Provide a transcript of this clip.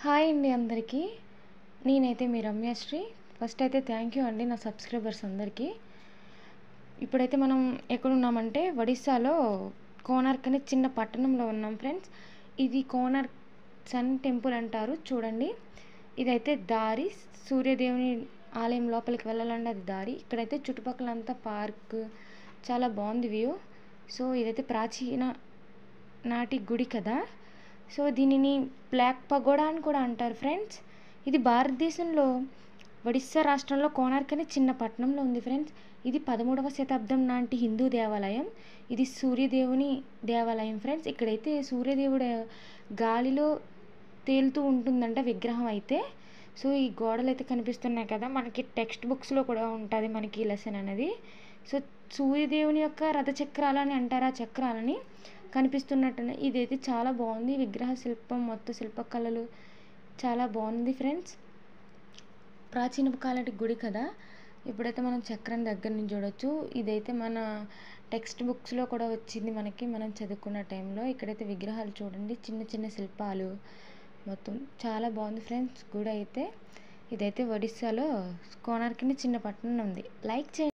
Hi అండి అందరికీ. నేనైతే మీ రమ్యశ్రీ. ఫస్ట్ అయితే థ్యాంక్ యూ అండి నా సబ్స్క్రైబర్స్ అందరికీ. ఇప్పుడైతే మనం ఎక్కడున్నామంటే ఒడిస్సాలో కోనార్క్ అనే చిన్న పట్టణంలో ఉన్నాం ఫ్రెండ్స్. ఇది కోనార్క్ సన్ టెంపుల్ అంటారు చూడండి. ఇదైతే దారి, సూర్యదేవుని ఆలయం లోపలికి వెళ్ళాలంటే అది దారి. ఇక్కడైతే చుట్టుపక్కలంతా పార్క్, చాలా బాగుంది వ్యూ. సో ఇదైతే ప్రాచీన నాటి గుడి కదా. సో దీనిని బ్లాక్ పగోడా అని కూడా అంటారు ఫ్రెండ్స్. ఇది భారతదేశంలో ఒడిస్సా రాష్ట్రంలో కోనార్క్ అనే చిన్న పట్టణంలో ఉంది ఫ్రెండ్స్. ఇది 13వ శతాబ్దం నాటి హిందూ దేవాలయం. ఇది సూర్యదేవుని దేవాలయం ఫ్రెండ్స్. ఇక్కడైతే సూర్యదేవుడు గాలిలో తేలుతూ ఉంటుందంట విగ్రహం అయితే. సో ఈ గోడలు అయితే కనిపిస్తున్నాయి కదా, మనకి టెక్స్ట్ బుక్స్లో కూడా ఉంటుంది మనకి ఈ లెసన్ అనేది. సో సూర్యదేవుని యొక్క రథచక్రాలని అంటారు ఆ చక్రాలని కనిపిస్తున్నట్టునే. ఇదైతే చాలా బాగుంది విగ్రహ శిల్పం, మొత్తం శిల్పకళలు చాలా బాగుంది ఫ్రెండ్స్. ప్రాచీన కాలటి గుడి కదా. ఇప్పుడైతే మనం చక్రం దగ్గర నుంచి చూడొచ్చు. ఇదైతే మన టెక్స్ట్ బుక్స్లో కూడా వచ్చింది మనకి, మనం చదువుకున్న టైంలో. ఇక్కడైతే విగ్రహాలు చూడండి, చిన్న చిన్న శిల్పాలు, మొత్తం చాలా బాగుంది ఫ్రెండ్స్ గుడి అయితే. ఇదైతే ఒడిస్సాలో కోనార్క్ అనే చిన్న పట్టణం ఉంది. లైక్ చేయండి.